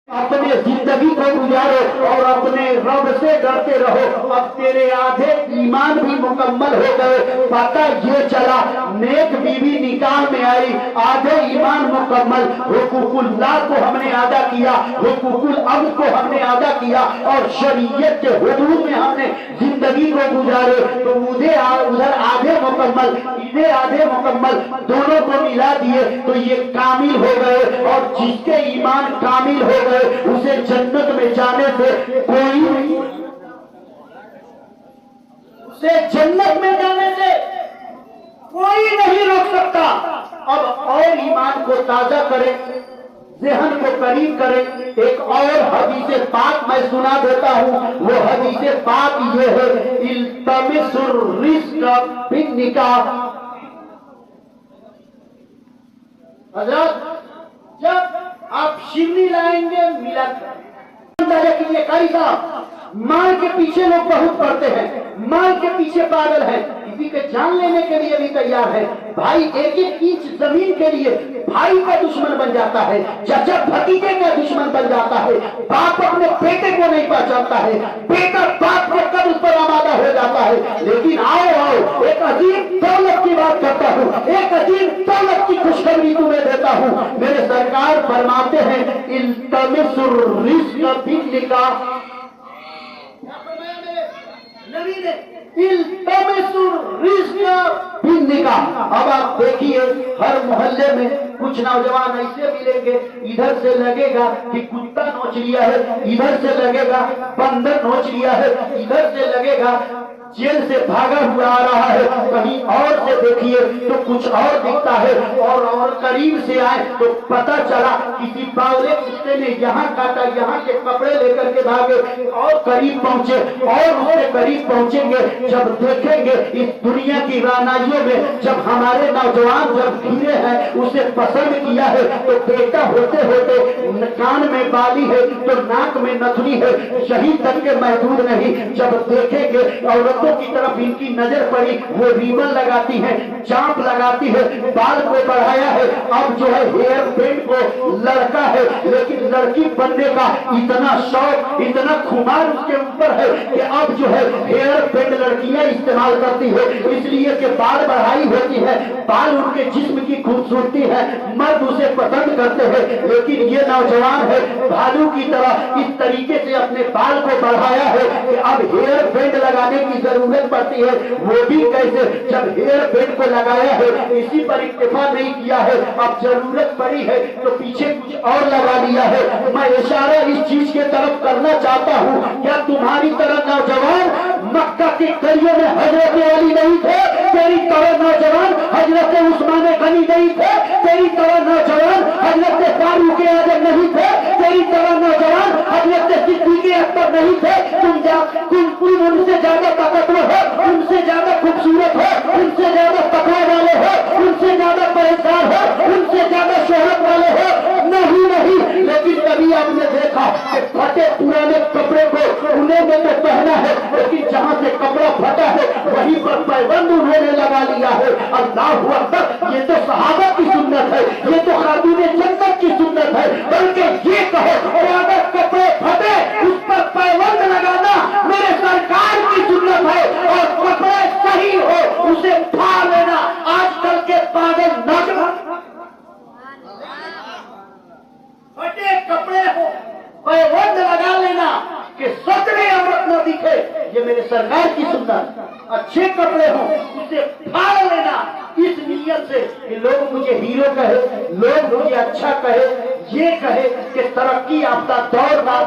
अपने जिंदगी को गुजारो और अपने रब से डरते रहो। अब तेरे आधे ईमान भी मुकम्मल हो गए। पता ये चला नेक बीवी निकाह में आई, आधे ईमान मुकम्मल, हुकूकुल्लाह को हमने अदा किया, हुकूकुल अब को हमने अदा किया और शरीयत के हुदूद में हमने जिंदगी को गुजारे। तो उधर आधे मुकम्मल, इधर आधे मुकम्मल, दोनों को मिला दिए तो ये कामिल हो गए। और जिसके ईमान कामिल हो गए उसे जन्नत में जाने से कोई नहीं रोक सकता। अब और ईमान को ताजा करें, ज़हन को करीब करें। एक और हदीस पाक मैं सुना देता हूँ। वो हदीस पाक ये है, इल्तमिसुर रिज़्क़ बिन निकाह। हज़रत जब आप शिवनी लाएंगे मिलत कीजिए। कारी साहब, माल के पीछे लोग बहुत पड़ते हैं, माल के पीछे पागल है, किसी के जान लेने के लिए भी तैयार है। भाई एक एक इंच जमीन के लिए भाई का दुश्मन बन जाता है, चाचा भतीजे का दुश्मन बन जाता है, बाप अपने बेटे को नहीं पहचानता है, बेटा बाप के कब्र पर आमादा हो जाता है। लेकिन आओ एक अजीब दौलत की बात करता हूँ, एक अजीब दौलत की खुशखबरी तुम्हें देता हूँ। मेरे सरकार फरमाते हैं, इल्तमिसुर रिज़्क़ बिन निकाह। नबी ने इल्तमिसुर रिज़्क़ बिन निकाह। अब आप देखिए हर मोहल्ले में कुछ नौजवान ऐसे मिलेंगे, इधर से लगेगा कि कुत्ता नोच लिया है, इधर से लगेगा बंदर नोच लिया है, इधर से लगेगा जेल से भागा हुआ आ रहा है, कहीं और से देखिए तो कुछ और दिखता है। और करीब से आए तो पता चला किसी बावले कुत्ते ने यहाँ काटा, यहाँ के कपड़े लेकर के भागे और करीब पहुंचे और उससे करीब पहुंचेंगे। जब देखेंगे इस दुनिया की रानाइयों में जब हमारे नौजवान जब घिरे हैं, उसे पसंद किया है, तो बेटा होते होते कान में बाली है तो नाक में नथुनी है, यही तक के महदूद नहीं। जब देखेंगे औरतों की तरफ इनकी नजर पड़ी, वो रीबन लगाती है, चांप लगाती है, बाल को बढ़ाया है। अब जो है हेयर बैंड को लड़का है, लेकिन लड़की बनने का इतना शौक, इतना खुमार उसके ऊपर है कि अब जो है हेयर बैंड लड़कियां इस्तेमाल करती है, इसलिए कि बाल बढ़ाई होती है, बाल उनके जिस्म की खूबसूरती है, मर्द उसे पसंद करते हैं। लेकिन ये नौजवान है भालू की तरह इस तरीके से अपने बाल को बढ़ाया है कि अब हेयर बैंड लगाने की जरूरत पड़ती है। वो भी कैसे, जब हेयर बैंड को लगाया है इसी पर इक्तिफा नहीं किया है, अब जरूरत पड़ी है तो पीछे कुछ और लगा लिया है। मैं इशारा इस चीज के तरफ करना चाहता हूँ, क्या तुम्हारी तरह नौजवान मक्का की गलियों में हजरत अली नहीं थे? तेरी तरह नौजवान हजरत उस्मान गनी नहीं थे? तेरी तरह नौजवान हजरत फारूक आजम नहीं थे? तेरी तरह नौजवान हजरत सिद्दीक़ अकबर नहीं थे? तुम उनसे ज्यादा ताकतवर हो, उनसे ज्यादा खूबसूरत हो, उनसे ज्यादा तकवा वाले हो, उनसे ज्यादा परेशान हो, उनसे ज्यादा शोहरत वाले हो? नहीं। लेकिन कभी आपने देखा कि फटे पुराने कपड़े को उन्हें में तो पहना है, लेकिन जहाँ से कपड़ा फटा है वहीं पर पैबंद उन्होंने लगा लिया है। अल्लाहु अकबर, ये तो सहाबा की सुन्नत है, ये तो खातून जन्नत की सुन्नत है। बल्कि ये कहो और अगर कपड़े फटे उस पर पैबंद लगाना मेरे सरकार की सुन्नत है, और कपड़े सही हो उसे फाड़ लेना आजकल के पागल नौजवान। फटे कपड़े हो पैबंद लगा लेना कि सतरे औरत न दिखे, ये मेरे सरकार की सुन्नत। अच्छे कपड़े हो उसे फाड़ लेना इस नियत से कि लोग मुझे हीरो कहे, लोग मुझे अच्छा कहे, ये कहे कि तरक्की याफ्ता दौर का,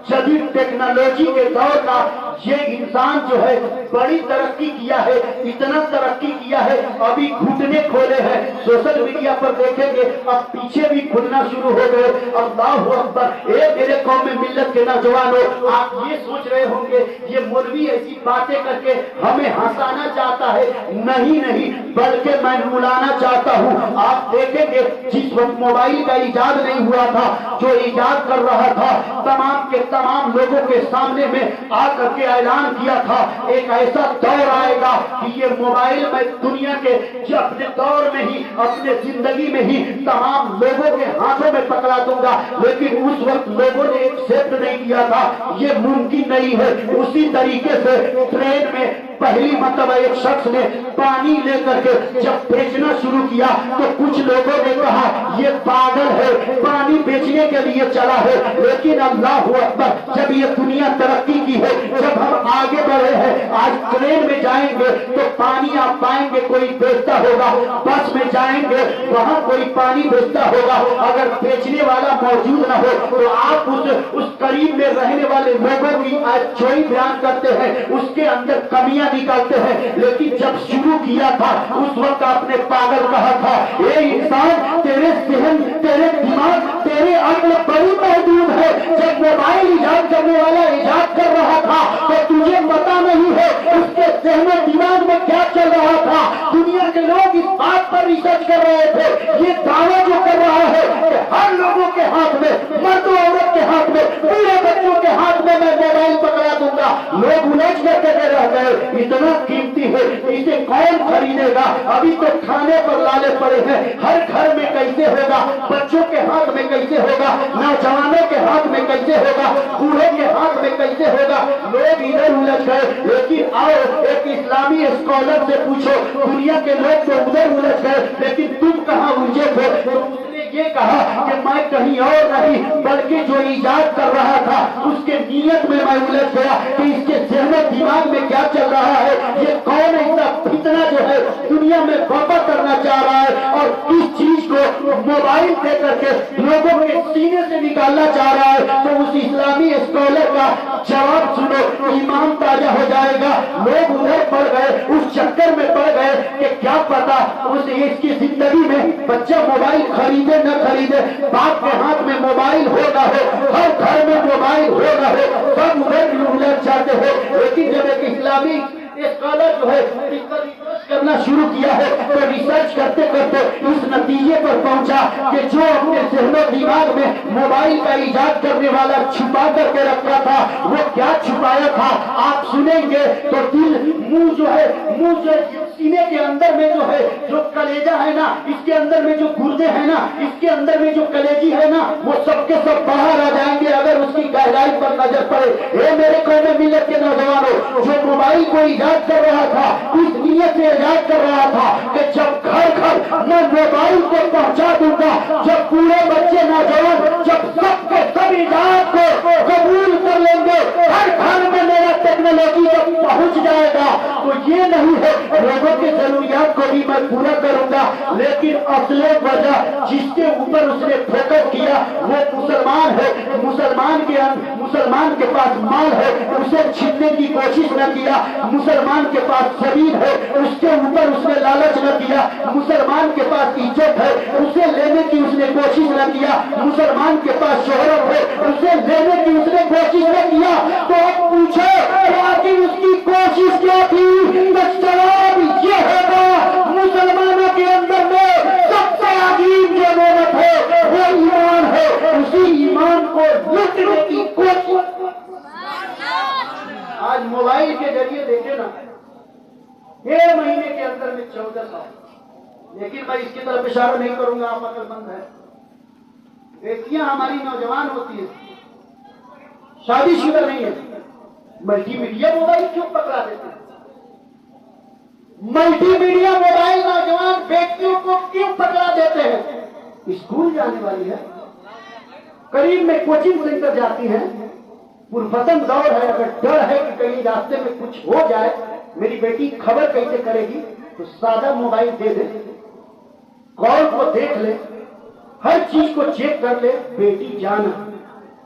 जदीद टेक्नोलॉजी के दौर का ये इंसान जो है बड़ी तरक्की किया है, इतना तरक्की किया है, अभी घुटने खोले हैं। सोशल मीडिया पर देखेंगे अब पीछे भी खुलना शुरू हो गए। अल्लाहु अकबर। ए मेरे कौम में मिल्लत के नौजवानों, आप ये सोच रहे होंगे ये मौलवी ऐसी बातें करके हमें हंसाना चाहता है। नहीं, बल्कि मैं रुलाना चाहता हूँ। आप देखेंगे जिस वक्त मोबाइल का इजाद नहीं हुआ चुका था, जो इजाद कर रहा था, तमाम के तमाम लोगों के सामने में आकर के ऐलान किया था एक ऐसा दौर आएगा कि ये मोबाइल मैं दुनिया के अपने दौर में ही, अपने जिंदगी में ही तमाम लोगों के हाथों में पकड़ा दूंगा। लेकिन उस वक्त लोगों ने एक्सेप्ट नहीं किया था, ये मुमकिन नहीं है। उसी तरीके से ट्रेन में पहली मतलब एक शख्स ने पानी लेकर के जब बेचना शुरू किया तो कुछ लोगों ने कहा ये पागल है, पानी बेचने के लिए चला है। लेकिन अल्लाहु अकबर, जब ये दुनिया तरक्की की है, जब हम आगे बढ़े हैं, आज ट्रेन में जाएंगे तो पानी आप पाएंगे कोई बेचता होगा, बस में जाएंगे वहां कोई पानी बेचता होगा। अगर बेचने वाला मौजूद न हो तो आप उस करीब में रहने वाले लोगों की आज जो ही बयान करते हैं उसके अंदर कमियां निकालते हैं। लेकिन जब शुरू किया था उस वक्त आपने पागल कहा था, ये इंसान तेरे जहन, तेरे दिमाग, तेरे अक्ल बड़ी महदूद है। जब मोबाइल इजाद करने वाला इजाद कर रहा था तो तुझे पता नहीं है उसके जहन दिमाग में क्या चल रहा था। दुनिया के लोग इस बात पर रिसर्च कर रहे थे, ये दावा जो कर रहा है कि हर लोगों के हाथ में, मर्द औरत के हाथ में, पूरे बच्चों के हाथ में मैं मोबाइल पकड़ा दूंगा। लोग उलझ करके रह गए, इतना कीमती है, इसे कौन खरीदेगा? अभी तो खाने पर लाले पड़े हैं, हर घर में कैसे होगा, बच्चों के हाथ में कैसे होगा, नौजवानों के हाथ में कैसे होगा, बूढ़ों के हाथ में कैसे होगा। लोग इधर उलझ गए। लेकिन आओ एक इस्लामी स्कॉलर से पूछो, दुनिया के लोग तो उधर उलझ गए, लेकिन तुम कहाँ उलझे थे? तो उसने ये कहा कि मैं कहीं और नहीं, बल्कि जो इजाद कर रहा था उसके नीयत में मैं उलझ गया कि इसके जहन दिमाग में क्या चल रहा है, ये कौन ऐसा फितना जो है दुनिया में बर्पा करना चाह रहा है और इस चीज को मोबाइल दे करके लोगों के सीने से निकालना चाह रहा है। तो उस इस्लामी स्कॉलर का जवाब सुनो, ईमान ताजा हो जाएगा। लोग उधर पड़ गए, उस चक्कर में पड़ गए कि क्या पता उस इसकी जिंदगी में बच्चा मोबाइल खरीदे न खरीदे, बाप के हाथ में मोबाइल होगा हो, हर घर में मोबाइल होगा हो, सब उधर उलझ जाते हो। लेकिन जब एक इस्लामी स्कॉलर जो है रिसर्च करना शुरू किया है तो रिसर्च करते करते उस नतीजे पर पहुंचा कि जो अपने जहनो दिमाग में मोबाइल का इजाद करने वाला छुपा करके रखा था वो क्या छुपाया था आप सुनेंगे तो दिल, मुंह जो है, मुंह जो सीने के अंदर में जो है, जो कलेजा है ना, इसके अंदर में जो गुर्दे है ना, इसके अंदर में जो कलेजी है ना, वो सबके सब बाहर आ जाएंगे अगर उसकी गहराई पर नजर पड़े। ये मेरे कौमे मिलत के नौजवानों, जो मोबाइल को इजाद कर रहा था इस नीयत से इजाद कर रहा था कि जब घर घर मैं मोबाइल को पहुंचा दूंगा, जब पूरे बच्चे नौजवान जब सबके सब इजाद को कबूल कर लेंगे, हर घर में मेरा टेक्नोलॉजी जब पहुंच जाएगा तो ये नहीं है लोगों के जरूरियात को भी मैं पूरा करूंगा। लेकिन असल वजह जिसके ऊपर उसने फोकस किया वो मुसलमान है। मुसलमान के पास माल है, उसे छीनने की कोशिश न किया। मुसलमान के पास जमीन है, उसके ऊपर उसने लालच न किया। मुसलमान के पास इज्जत है, उसे लेने की उसने कोशिश न किया। मुसलमान के पास शोहरत है, उसे लेने की उसने कोशिश न किया। तो अब पूछो आखिर उसकी कोशिश क्या थी? जवाब ये होगा मुसलमानों के अंदर में सबसे अजीब जो नेमत है वो ईमान है। उसी ईमान को लूटने की कोशिश आज मोबाइल के जरिए देखे ना, 1 महीने के अंदर में 14 साल। लेकिन मैं इसकी तरफ इशारा नहीं करूंगा, आप अकलमंद है। बेटियां हमारी नौजवान होती है, शादीशुदा नहीं है, मल्टीमीडिया मोबाइल क्यों पकड़ा देते हैं? मल्टीमीडिया मोबाइल नौजवान बेटियों को क्यों पकड़ा देते हैं? स्कूल जाने वाली है, करीब में कोचिंग सेंटर जाती है, पुरफसन दौर है, अगर डर है कि कहीं रास्ते में कुछ हो जाए, मेरी बेटी खबर कैसे करेगी, तो सादा मोबाइल दे दे, कॉल को देख ले, हर चीज को चेक कर ले। बेटी जाना,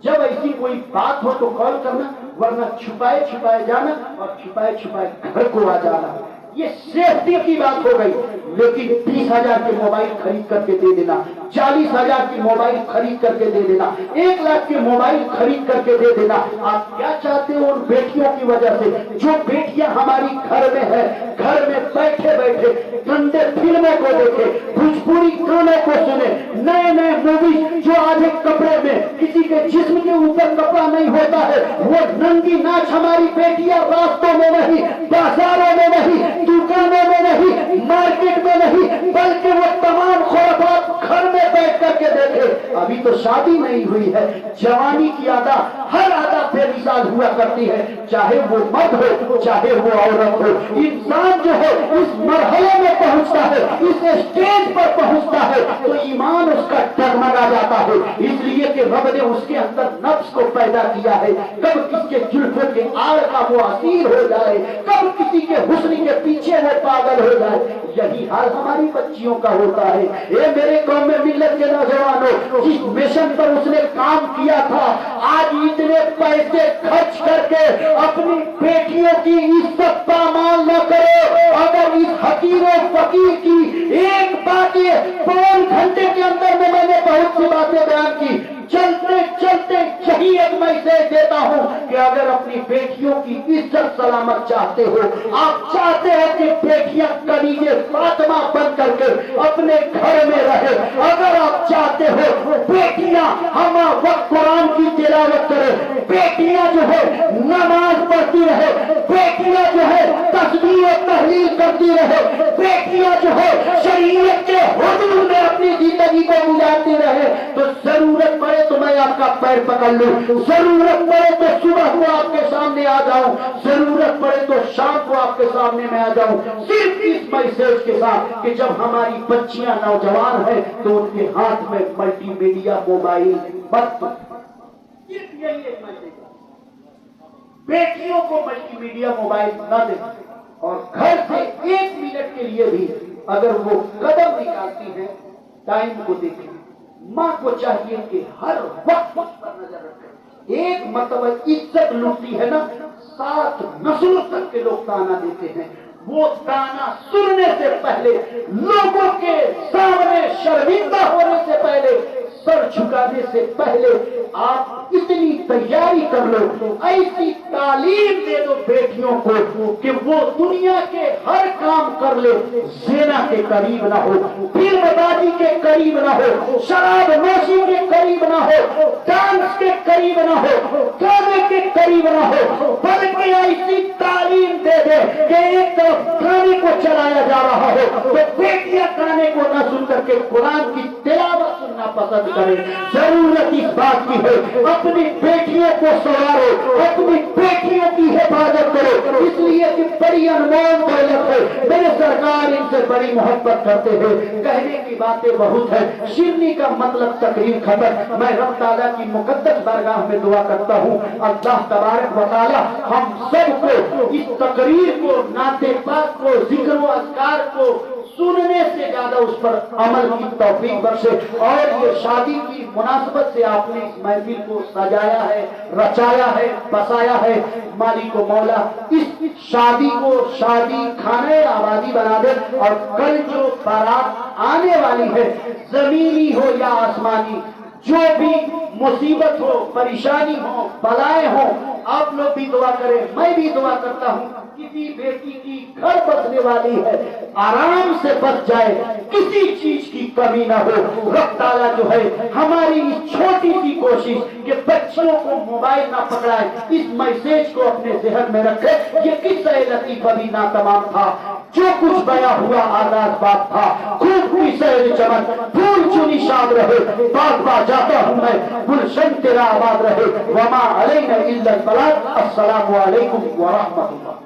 जब ऐसी कोई बात हो तो कॉल करना, वरना छुपाए छुपाए जाना और छुपाए छुपाए घर को आ जाना। ये सेफ्टी की बात हो गई। लेकिन 30,000 के मोबाइल खरीद करके दे देना, 40,000 की मोबाइल खरीद करके दे देना, 1 लाख के मोबाइल खरीद करके दे देना। आप क्या चाहते हो उन बेटियों की वजह से? जो बेटियां हमारी घर में है, घर में बैठे बैठे गंदे फिल्मों को देखे, भोजपुरी गानों को सुने, नए नए मूवी जो आज एक कपड़े में किसी के जिस्म के ऊपर कपड़ा नहीं होता है, वो नंगी नाच हमारी बेटियां रास्तों में नहीं, बाजारों में नहीं, दुकानों में नहीं, मार्केट में नहीं, बल्कि वो तमाम खुराफात घर में बैठ करके देखे। अभी तो शादी नहीं हुई है, जवानी की आदा, हर आदा बेमिसाल हुआ करती है, चाहे वो मर्द हो चाहे वो औरत हो। इंसान जो है इस मरहले में पहुंचता है, इस स्टेज पर पहुंचता है तो ईमान उसका डगमगा जाता है, इसलिए कि रब ने उसके अंदर नफ्स को पैदा किया है। कब किसके जुल्फों के आड़ का वो असीर हो जाए, कब किसी के हुस्न के पीछे वो पागल हो जाए। यही हाल हमारी बच्चियों का होता है। ये मेरे कौम में मिल्लत के नौजवानों, जिस मिशन पर उसने काम किया था, आज इतने पैसे खर्च करके अपनी बेटियों की इज्जत पामाल न करो। अगर इस हकीर और फकीर की एक बात, 5 घंटे के अंदर में मैंने बहुत सी बातें बयान की, चलते चलते यही एक मैसेज देता हूं कि अगर अपनी बेटियों की इज्जत सलामत चाहते हो, आप चाहते हो कि बेटियां कलीजे फातिमा बन करके अपने घर में रहे, अगर आप चाहते हो बेटियां हम वक्त कुरान की तिलावत करें, बेटियां जो है नमाज पढ़ती रहे, बेटियां जो है तस्बीह और तहलील करती रहे, बेटियां जो है शरीयत के हुदूद में अपनी जिंदगी को गुजारती रहे, तो जरूरत पड़े तो मैं आपका पैर पकड़ लूं, जरूरत पड़े तो सुबह को आपके सामने आ जाऊं, जरूरत पड़े तो शाम को आपके सामने मैं आ जाऊं, सिर्फ इस मैसेज के साथ कि जब हमारी बच्चियां नौजवान है तो उनके हाथ में मल्टीमीडिया मोबाइल मत दो। सिर्फ यही एक मैसेज, बेटियों को मल्टीमीडिया मोबाइल न दे, और घर से 1 मिनट के लिए भी अगर वो कदम निकालती है टाइम को देखें। माँ को चाहिए कि हर वक्त उस पर नजर रखे। एक मतलब इज्जत लूटती है ना, 7 नस्लों तक के लोग ताना देते हैं, वो ताना सुनने से पहले, लोगों के सामने शर्मिंदा होने से पहले, सर झुकाने से पहले आप इतनी तैयारी कर लो, ऐसी तालीम दे दो बेटियों को कि वो दुनिया के हर काम कर ले, ज़िना के करीब ना हो, फिल्मबाजी के करीब ना हो, शराब नोशी के करीब ना हो, डांस के करीब ना हो, गाने के करीब ना हो, बल्कि ऐसी तालीम दे दे कि एक तरफ गाने को चलाया जा रहा हो तो बेटियां गाने को न सुन करके कुरान की तिलावत सुनना पसंद करें। जरूरत इस बात की है, अपनी बेटियों को संवारो, अपनी बेटियों की हिफाजत करो, इसलिए कि बड़ी अनमोल दौलत है। मेरे सरकार इनसे बड़ी मोहब्बत करते हैं, कहने की बातें बहुत है, शिरनी का मतलब तकरीर खत्म। मैं रब ताला की मुकद्दस बारगाह में दुआ करता हूँ, अल्लाह तबारक व तआला हम सबको इस तकरीर को, नाते पाक को, जिक्र व अज़कार को सुनने से ज्यादा उस पर अमल की तौफीक बख्शे। और ये शादी की मुनासबत से आपने इस महफिल को सजाया है, रचाया है, बसाया है, मालिक व मौला इस शादी को शादी खाने आबादी बना दे। और कल जो बारात आने वाली है, जमीनी हो या आसमानी, जो भी मुसीबत हो, परेशानी हो, बलाएं हो, आप लोग भी दुआ करें, मैं भी दुआ करता हूँ। किसी बेटी की घर बसने वाली है, आराम से बच जाए, किसी चीज की कमी ना हो। रब ताला जो है हमारी इस छोटी सी कोशिश कि बच्चियों को मोबाइल ना पकड़ाए, इस मैसेज को अपने जहन में रखे। ये किस्सा लतीफा भी ना तमाम था, जो कुछ बया हुआ आगाज बात था, खूब की सैर चमक, फूल चुनी शाद रहे, बात बात जाता हूँ मैं, गुलशन तेरा आबाद रहे, वमा अलैना इल्लल बलाग। अस्सलामु अलैकुम व रहमतुल्लाह।